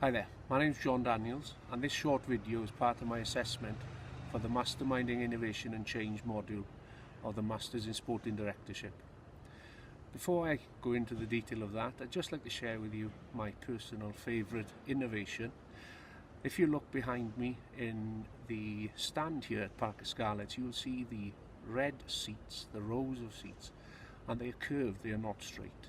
Hi there, my name is John Daniels and this short video is part of my assessment for the Masterminding Innovation and Change module of the Masters in Sporting Directorship. Before I go into the detail of that, I'd just like to share with you my personal favourite innovation. If you look behind me in the stand here at Parc y Scarlets, you will see the red seats, the rows of seats, and they are curved, they are not straight.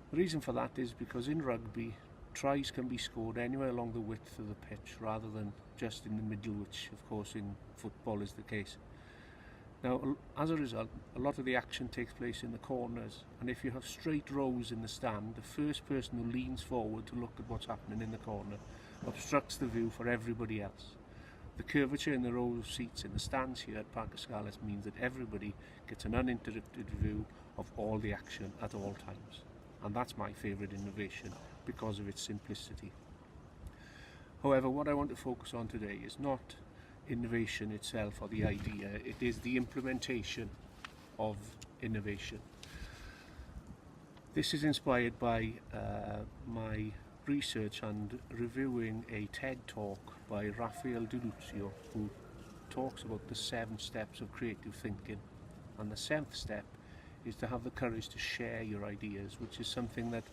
The reason for that is because in rugby, tries can be scored anywhere along the width of the pitch rather than just in the middle, which of course in football is the case. Now, as a result, a lot of the action takes place in the corners, and if you have straight rows in the stand, the first person who leans forward to look at what's happening in the corner obstructs the view for everybody else. The curvature in the rows of seats in the stands here at Parc y Scarlets means that everybody gets an uninterrupted view of all the action at all times. And that's my favourite innovation because of its simplicity. However, what I want to focus on today is not innovation itself or the idea, it is the implementation of innovation. This is inspired by my research and reviewing a TED talk by Raphael DeLucio, who talks about the 7 steps of creative thinking, and the 7th step is to have the courage to share your ideas, which is something that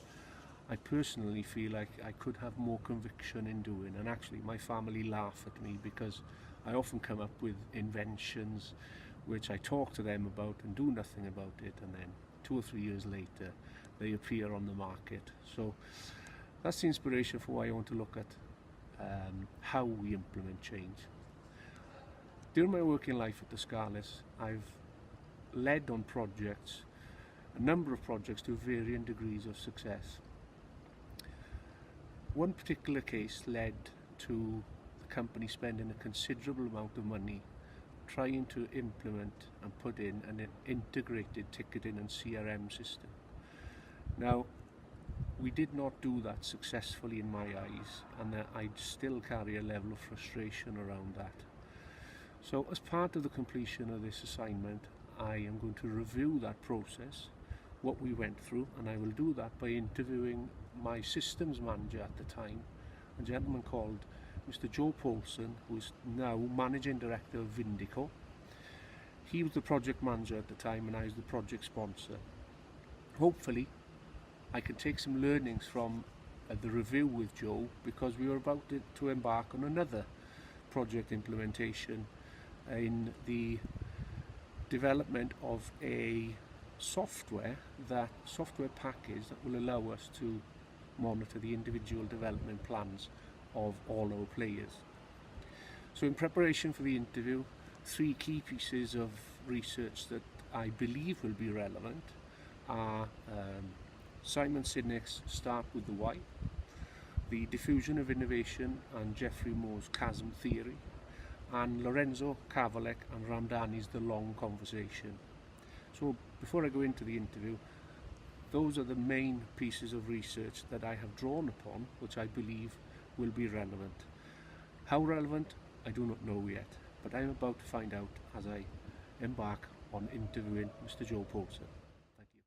I personally feel like I could have more conviction in doing. And actually my family laugh at me because I often come up with inventions which I talk to them about and do nothing about it, and then 2 or 3 years later they appear on the market. So that's the inspiration for why I want to look at how we implement change. During my working life at the Scarlets, I've led on projects, a number of projects to varying degrees of success. One particular case led to the company spending a considerable amount of money trying to implement and put in an integrated ticketing and CRM system. Now, we did not do that successfully in my eyes, and I still carry a level of frustration around that. So as part of the completion of this assignment, I am going to review that process, what we went through, and I will do that by interviewing my systems manager at the time, a gentleman called Mr. Joe Paulson, who is now Managing Director of Vindico. He was the project manager at the time and I was the project sponsor. Hopefully I can take some learnings from the review with Joe, because we were about to embark on another project implementation in the development of a software package that will allow us to monitor the individual development plans of all our players. So in preparation for the interview, 3 key pieces of research that I believe will be relevant are Simon Sinek's Start with the Why, the Diffusion of Innovation and Geoffrey Moore's Chasm Theory, and Lorenzo Cavalec and Ramdani's The Long Conversation. So before I go into the interview, those are the main pieces of research that I have drawn upon, which I believe will be relevant. How relevant, I do not know yet, but I'm about to find out as I embark on interviewing Mr. Joe Paulson. Thank you.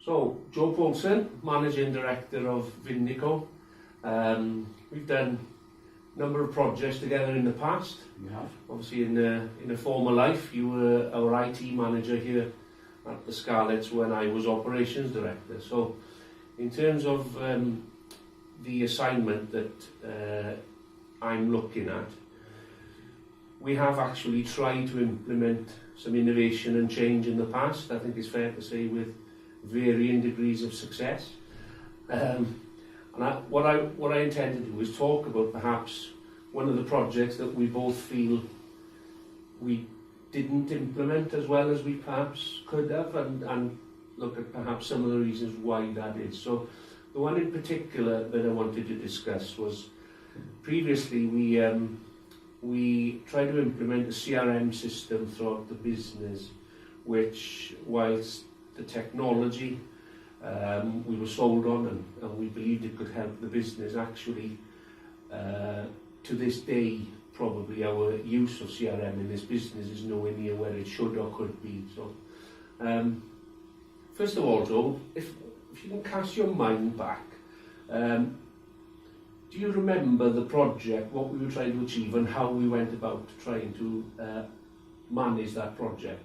So, Joe Paulson, Managing Director of Vindico. We've done a number of projects together in the past. Yeah. Obviously in a former life, you were our IT manager here at the Scarlets when I was operations director. So in terms of the assignment that I'm looking at, we have actually tried to implement some innovation and change in the past. I think it's fair to say with varying degrees of success. What I intend to do is talk about perhaps one of the projects that we both feel we didn't implement as well as we perhaps could have, and look at perhaps some of the reasons why that is. So the one in particular that I wanted to discuss was previously we tried to implement a CRM system throughout the business, which, whilst the technology we were sold on and we believed it could help the business, actually to this day probably our use of CRM in this business is nowhere near where it should or could be. So first of all, Joe, if you can cast your mind back Do you remember the project, what we were trying to achieve and how we went about trying to manage that project?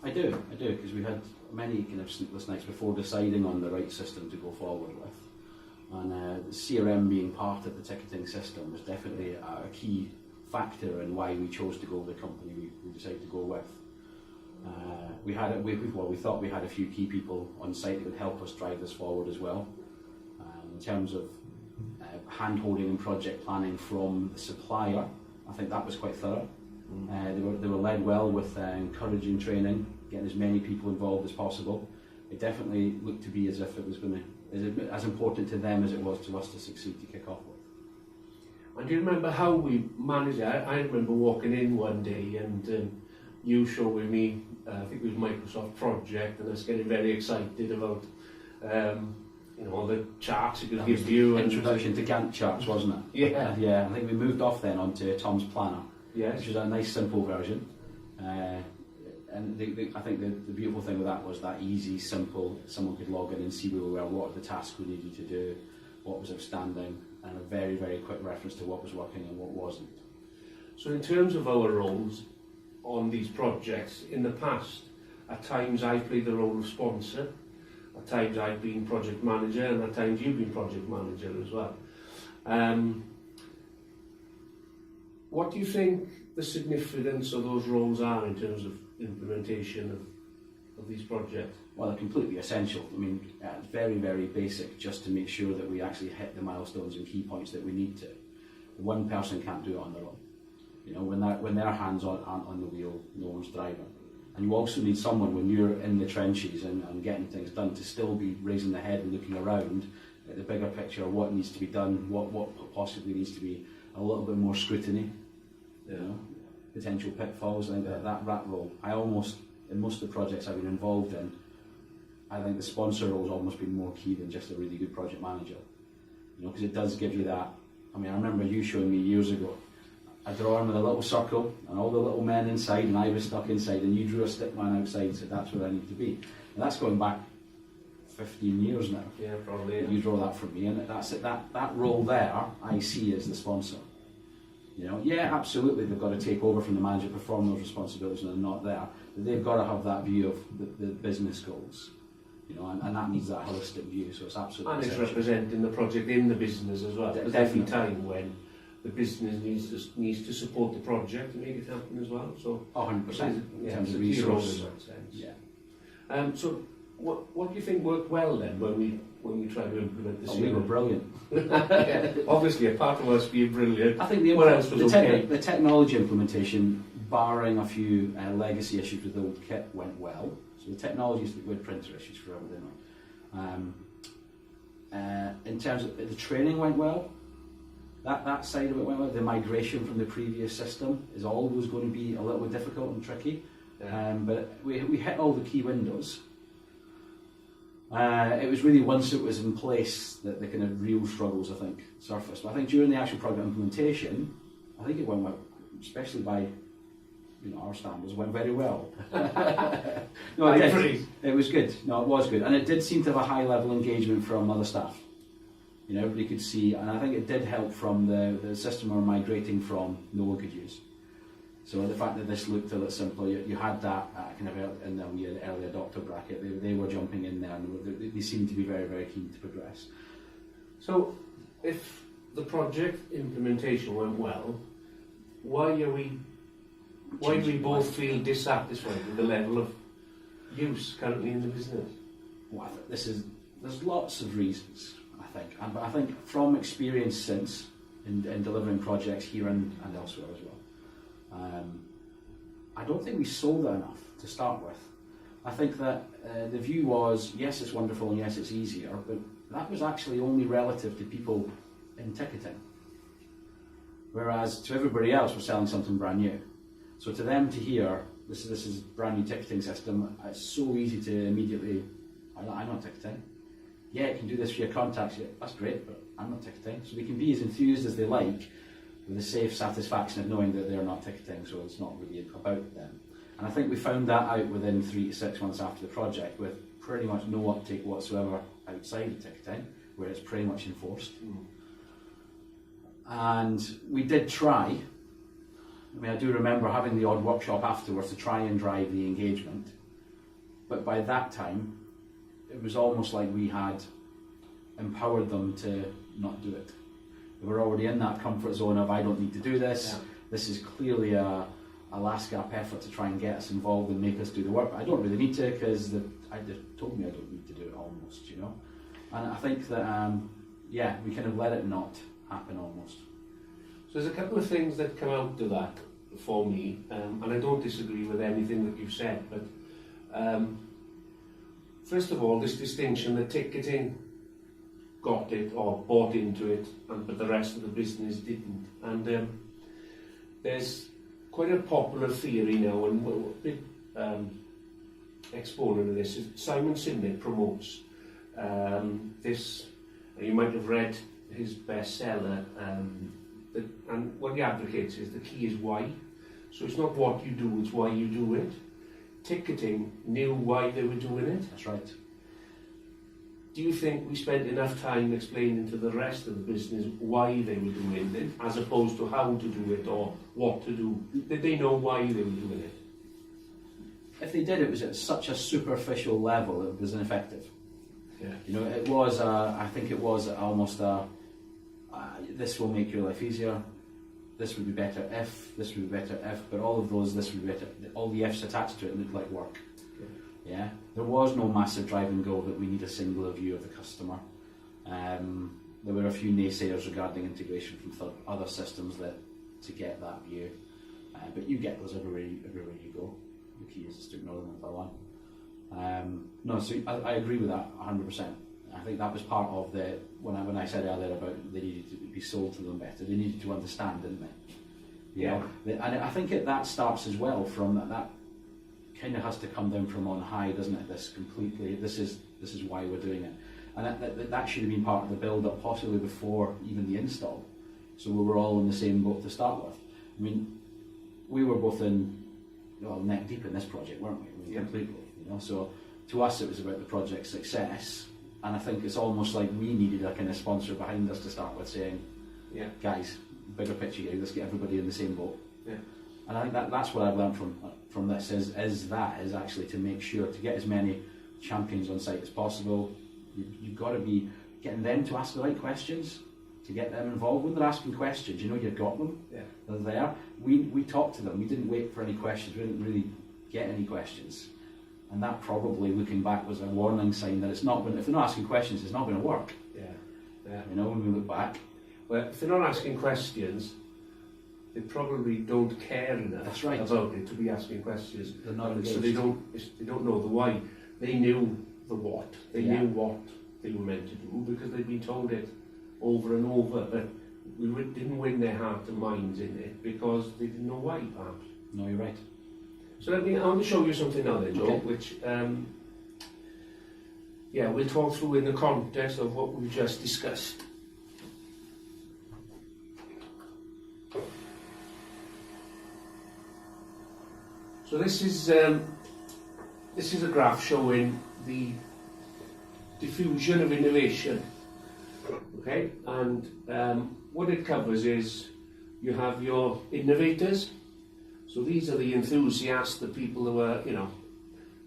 I do, because we had many kind of sleepless nights before deciding on the right system to go forward with. And the CRM being part of the ticketing system was definitely a key factor in why we chose to go with the company we decided to go with. We thought we had a few key people on site that would help us drive this forward as well. In terms of hand-holding and project planning from the supplier, I think that was quite thorough. They were led well with encouraging training, getting as many people involved as possible. It definitely looked to be as if it was going to, as important to them as it was to us to succeed to kick off with. And do you remember how we managed it? I remember walking in one day and you showing me, I think it was Microsoft Project, and us getting very excited about all the charts it could give you. Introduction to Gantt charts, wasn't it? Yeah. I think we moved off then onto Tom's Planner, yes, which was a nice simple version. And I think the beautiful thing with that was that easy, simple, someone could log in and see where we were, what were the tasks we needed to do, what was outstanding, and a very, very quick reference to what was working and what wasn't. So in terms of our roles on these projects, in the past, at times I've played the role of sponsor, at times I've been project manager, and at times you've been project manager as well. What do you think the significance of those roles are in terms of implementation of these projects? Well, they're completely essential. I mean, it's very, very basic just to make sure that we actually hit the milestones and key points that we need to. One person can't do it on their own. You know, when their hands aren't on the wheel, no one's driving. And you also need someone when you're in the trenches and getting things done to still be raising the head and looking around at the bigger picture of what needs to be done, what possibly needs to be a little bit more scrutiny, you know, potential pitfalls. I think that role, in most of the projects I've been involved in, I think the sponsor role has almost been more key than just a really good project manager. You know, because it does give you that. I mean, I remember you showing me years ago a drawing with a little circle and all the little men inside, and I was stuck inside, and you drew a stick man outside and said that's where I need to be. And that's going back 15 years now. Yeah, probably. Yeah. You draw that from me, and that's it. That role there I see as the sponsor. You know, yeah, absolutely, they've got to take over from the manager, perform those responsibilities, and they're not there. But they've got to have that view of the business goals. You know, and that needs that holistic view. So it's absolutely and it's essential. Representing the project in the business as well. There's every time when the business needs to support the project to make it happen as well. So 100% in terms of resources. resources. In that sense. Yeah. So what do you think worked well then when we tried to implement this? We were brilliant. Yeah, obviously, apart from us being brilliant, I think what else was okay? The technology implementation, barring a few legacy issues with the old kit, went well. So the technology, we had printer issues forever, didn't we? In terms of the training went well. That side of it went well. The migration from the previous system is always going to be a little bit difficult and tricky. But we hit all the key windows. It was really once it was in place that the kind of real struggles, I think, surfaced. But I think during the actual project implementation, I think it went well, especially by our standards, went very well. No, it was good. No, it was good. And it did seem to have a high level engagement from other staff. You know, everybody could see, and I think it did help from the system we were migrating from, no one could use. So the fact that this looked a little simpler, you had that kind of in the early adopter bracket. They were jumping in there, and they seemed to be very, very keen to progress. So, if the project implementation went well, why do we both feel dissatisfied with the level of use currently in the business? Well, there's lots of reasons, I think. But I think from experience since in delivering projects here and elsewhere as well, I don't think we sold that enough to start with. I think that the view was, yes, it's wonderful and yes, it's easier, but that was actually only relative to people in ticketing. Whereas to everybody else, we're selling something brand new. So to them to hear, this is a brand new ticketing system, it's so easy to immediately, I'm not ticketing. Yeah, it can do this for your contacts, yeah, that's great, but I'm not ticketing. So they can be as enthused as they like, with the safe satisfaction of knowing that they're not ticketing, so it's not really about them. And I think we found that out within 3 to 6 months after the project, with pretty much no uptake whatsoever outside of ticketing, where it's pretty much enforced. And we did try. I mean, I do remember having the odd workshop afterwards to try and drive the engagement. But by that time, it was almost like we had empowered them to not do it. They were already in that comfort zone of, I don't need to do this. Yeah. This is clearly a last gap effort to try and get us involved and make us do the work. I don't really need to, because I just told me I don't need to do it almost, you know. And I think that, yeah, we kind of let it not happen almost. So there's a couple of things that come out of that for me, and I don't disagree with anything that you've said, but first of all, this distinction that ticketing got it or bought into it, but the rest of the business didn't. And there's quite a popular theory now, and a big exponent of this is Simon Sinek promotes this. You might have read his bestseller, and what he advocates is the key is why. So it's not what you do, it's why you do it. Ticketing knew why they were doing it. That's right. Do you think we spent enough time explaining to the rest of the business why they were doing it, as opposed to how to do it or what to do? Did they know why they were doing it? If they did, it was at such a superficial level, it was ineffective. Yeah. You know, it was, I think it was almost this will make your life easier, this would be better if, this would be better if, but all of those, this would be better, all the ifs attached to it looked like work. Yeah, there was no massive driving goal that we need a singular view of the customer. There were a few naysayers regarding integration from other systems that to get that view, but you get those everywhere you go. The key is just to ignore them if I want. No, so I agree with that 100%. I think that was part of the when I said earlier about they needed to be sold to them better. They needed to understand, didn't they? You know? And I think that starts as well from that kind of has to come down from on high, doesn't it? This is why we're doing it, and that should have been part of the build-up, possibly before even the install. So we were all in the same boat to start with. I mean, we were both neck deep in this project, weren't we? Completely. You know, so to us it was about the project's success, and I think it's almost like we needed a kind of sponsor behind us to start with, saying, guys, bigger picture here, let's get everybody in the same boat. Yeah. And I think that's what I've learned from this is actually to make sure to get as many champions on site as possible. You've got to be getting them to ask the right questions, to get them involved. When they're asking questions, you know you've got them. Yeah. They're there. We talked to them. We didn't wait for any questions. We didn't really get any questions. And that probably, looking back, was a warning sign that it's not going. If they're not asking questions, it's not going to work. Yeah. Yeah. You know, when we look back. Well, if they're not asking questions, they probably don't care enough about it to be asking questions. They're not engaged. So they don't know the why. They knew the what. They knew what they were meant to do because they'd been told it over and over, but we didn't win their heart and minds in it because they didn't know why, perhaps. No, you're right. So I want to show you something now then, Joe, which we'll talk through in the context of what we've just discussed. So this is a graph showing the diffusion of innovation. Okay, and what it covers is you have your innovators. So these are the enthusiasts, the people who are,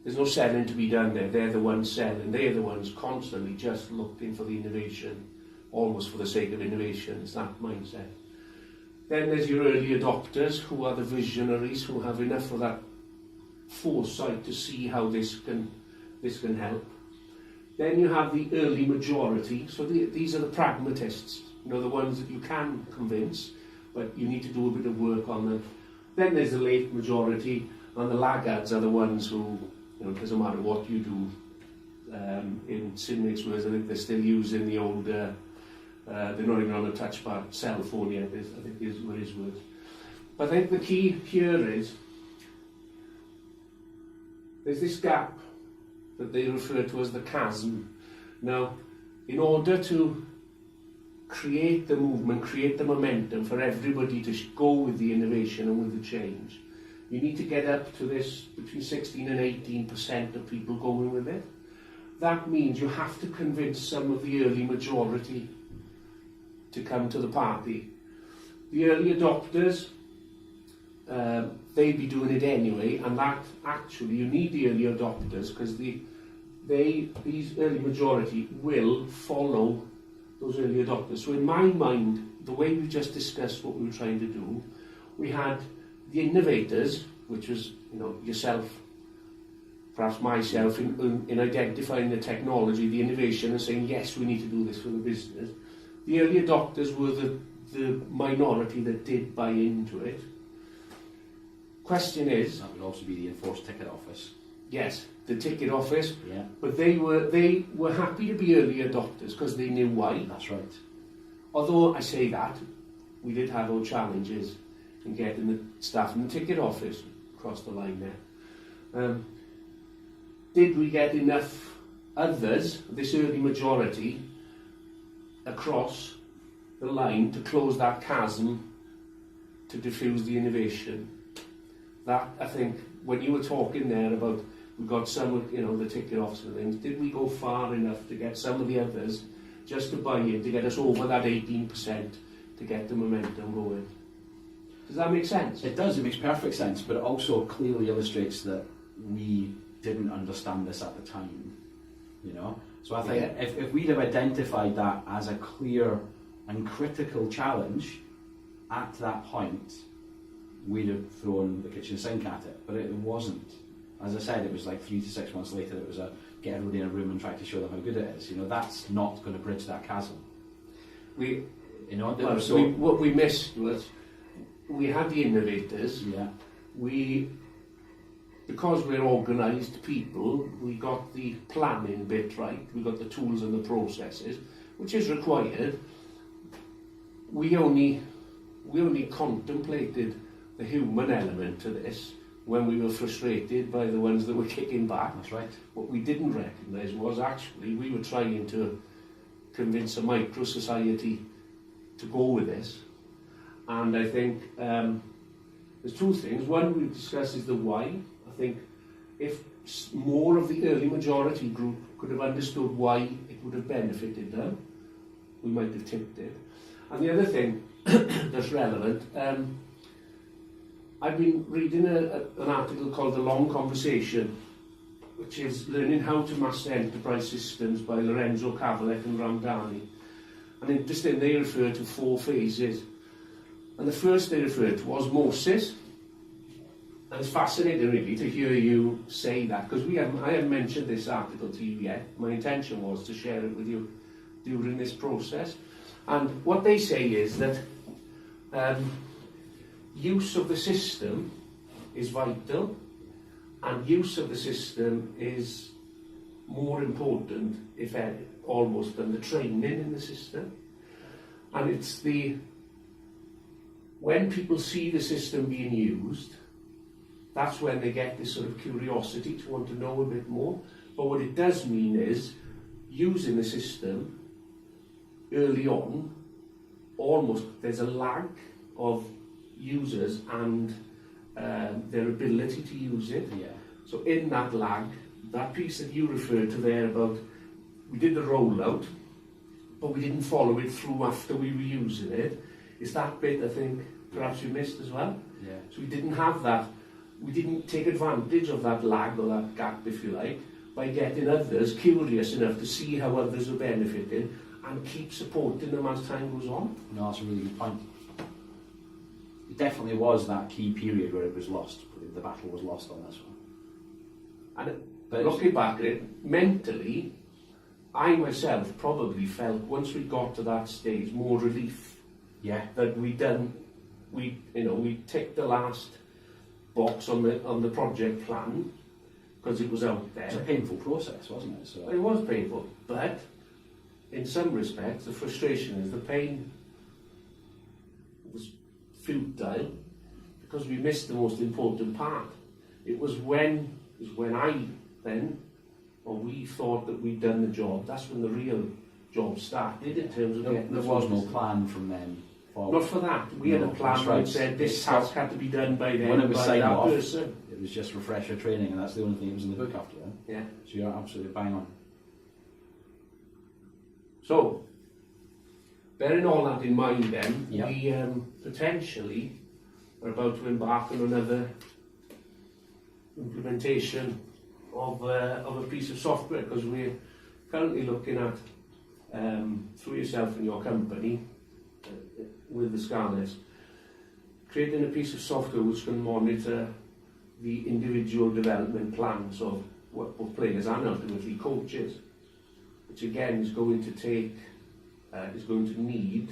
there's no selling to be done there. They're the ones selling. They're the ones constantly just looking for the innovation, almost for the sake of innovation. It's that mindset. Then there's your early adopters, who are the visionaries, who have enough of that foresight to see how this can help. Then you have the early majority. So these are the pragmatists, the ones that you can convince, but you need to do a bit of work on them. Then there's the late majority, and the laggards are the ones who, it doesn't matter what you do. In Sinek's words, I think they're still using the old, they're not even on a touchpad cell phone yet, I think were his words. But I think the key here is, there's this gap that they refer to as the chasm. Now, in order to create the movement, create the momentum for everybody to go with the innovation and with the change, you need to get up to this between 16 and 18% of people going with it. that means you have to convince some of the early majority to come to the party. The early adopters, they'd be doing it anyway, and that actually you need the early adopters because these early majority will follow those early adopters. So in my mind, the way we just discussed what we were trying to do, we had the innovators, which was yourself, perhaps myself, in identifying the technology, the innovation, and saying yes, we need to do this for the business. The early adopters were the minority that did buy into it. Question is, that would also be the enforced ticket office. Yes, the ticket office. Yeah. But they were happy to be early adopters because they knew why. That's right. Although I say that, we did have our challenges in getting the staff in the ticket office across the line there. Did we get enough others, this early majority, across the line to close that chasm to diffuse the innovation? That, I think, when you were talking there about we got some of the ticket office and things, did we go far enough to get some of the others just to buy in, to get us over that 18%, to get the momentum going? Does that make sense? It does, it makes perfect sense, but it also clearly illustrates that we didn't understand this at the time, So I think if we'd have identified that as a clear and critical challenge at that point, we'd have thrown the kitchen sink at it, but it wasn't. As I said, it was like 3 to 6 months later, it was a get everybody in a room and try to show them how good it is. That's not going to bridge that chasm. What we missed was, we had the innovators. Yeah. Because we're organised people, we got the planning bit right, we got the tools and the processes, which is required. We only contemplated the human element to this when we were frustrated by the ones that were kicking back. That's right. What we didn't recognise was actually we were trying to convince a micro-society to go with this. And I think there's two things. One we've discussed is the why. I think if more of the early majority group could have understood why it would have benefited them, we might have tipped it. And the other thing that's relevant, I've been reading an article called The Long Conversation, which is Learning How to Master Enterprise Systems by Lorenzo Cavalec and Ramdani. And interesting, they refer to 4 phases. And the first they referred to was osmosis. And it's fascinating really to hear you say that, because I haven't mentioned this article to you yet. My intention was to share it with you during this process. And what they say is that use of the system is vital, and use of the system is more important, if any, almost, than the training in the system. And it's when people see the system being used, that's when they get this sort of curiosity to want to know a bit more. But what it does mean is, using the system early on, almost there's a lag of users and their ability to use it. Yeah. So in that lag, that piece that you referred to there about, we did the rollout, but we didn't follow it through after we were using it, is that bit I think perhaps you missed as well. Yeah. So we didn't have that, we didn't take advantage of that lag or that gap, if you like, by getting others curious enough to see how others are benefiting and keep supporting them as time goes on. No, that's a really good point. It definitely was that key period where it was lost. The battle was lost on this one. And looking back at it, mentally, I myself probably felt, once we got to that stage, more relief. Yeah. That we ticked the last box on the project plan, because it was out there. It's a painful process, wasn't it? So it was painful, but in some respects, the frustration is the pain was futile because we missed the most important part. It was when we thought that we'd done the job. That's when the real job started in terms of getting there was no plan from then forward. Not for that. We had a plan that said this task had to be done by then, when it was by signed that off, person. It was just refresher training, and that's the only thing that was in the book after then. Yeah. So you're absolutely bang on. So, bearing all that in mind then, Yeah. we potentially are about to embark on another implementation of a piece of software, because we're currently looking at, through yourself and your company, with the Scarlets, creating a piece of software which can monitor the individual development plans of what players and ultimately coaches, which again is going to take, is going to need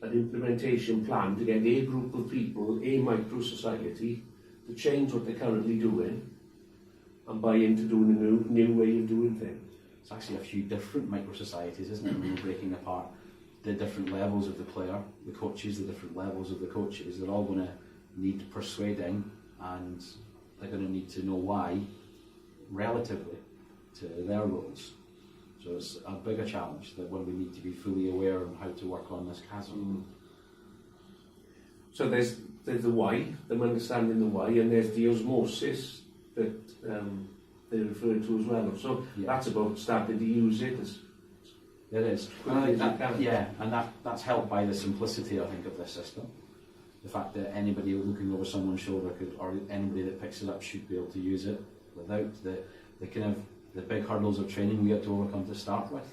an implementation plan to get a group of people, a micro-society, to change what they're currently doing and buy into doing a new way of doing things. It's actually a few different micro-societies, isn't it? When we're breaking apart the different levels of the player, the coaches, the different levels of the coaches, they're all going to need persuading, and they're going to need to know why relatively to their roles. So it's a bigger challenge that when we need to be fully aware of how to work on this chasm. So there's the why, them understanding the why, and there's the osmosis that they refer to as well. So that's about starting to use it as it is. quickly as you can. Yeah, and that's helped by the simplicity, I think, of this system. The fact that anybody looking over someone's shoulder could, or anybody that picks it up should be able to use it without the kind of the big hurdles of training we had to overcome to start with.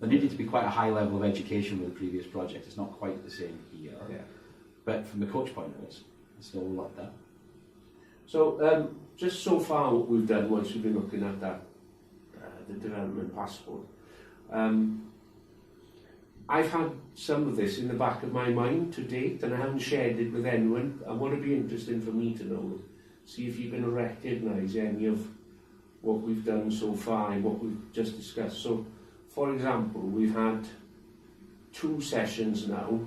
There needed to be quite a high level of education with the previous project. It's not quite the same here. Yeah. But from the coach point of view, it's still a lot there. So just so far what we've done once we've been looking at that, the development passport, I've had some of this in the back of my mind to date, and I haven't shared it with anyone. And what would be interesting for me to know, see if you're going to recognise any of what we've done so far and what we've just discussed. So, for example, we've had 2 sessions now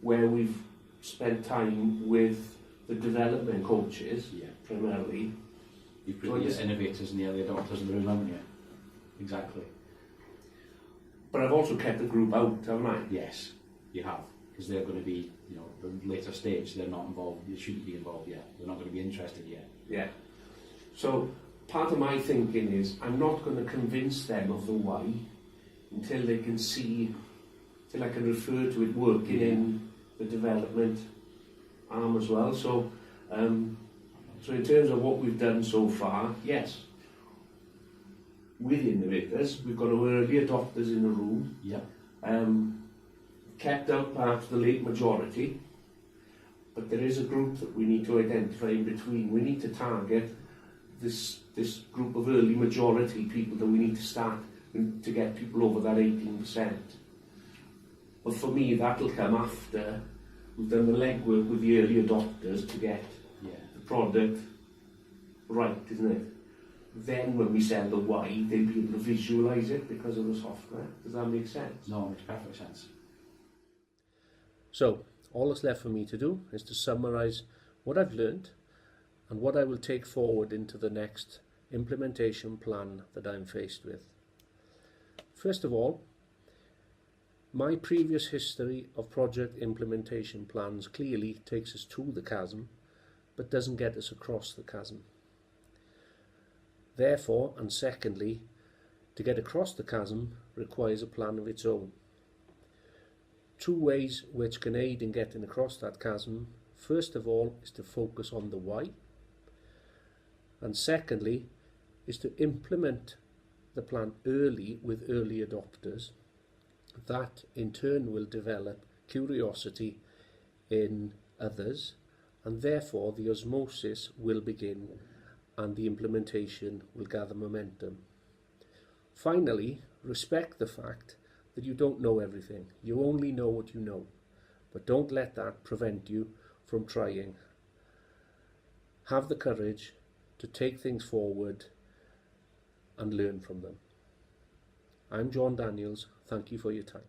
where we've spent time with the development coaches, primarily. You've put the innovators and the early adopters in the room, haven't you? Exactly. But I've also kept the group out, haven't I? Yes, you have, because they're going to be, the later stage. They're not involved. They shouldn't be involved yet. They're not going to be interested yet. Yeah. So part of my thinking is I'm not going to convince them of the why until they can see, till I can refer to it working in the development arm as well. So, so in terms of what we've done so far, yes. With innovators, we've got our early adopters in the room. Yeah. Kept out perhaps the late majority, but there is a group that we need to identify in between. We need to target this group of early majority people that we need to start to get people over that 18%. But for me, that'll come after we've done the legwork with the early adopters to get the product right, isn't it? Then when we sell the why, they'll be able to visualise it because of the software. Does that make sense? No, it makes perfect sense. So, all that's left for me to do is to summarise what I've learned and what I will take forward into the next implementation plan that I'm faced with. First of all, my previous history of project implementation plans clearly takes us to the chasm, but doesn't get us across the chasm. Therefore, and secondly, to get across the chasm requires a plan of its own. 2 ways which can aid in getting across that chasm, first of all, is to focus on the why, and secondly, is to implement the plan early with early adopters. That in turn will develop curiosity in others, and therefore the osmosis will begin and the implementation will gather momentum. Finally, respect the fact that you don't know everything. You only know what you know, but don't let that prevent you from trying. Have the courage to take things forward and learn from them. I'm John Daniels. Thank you for your time.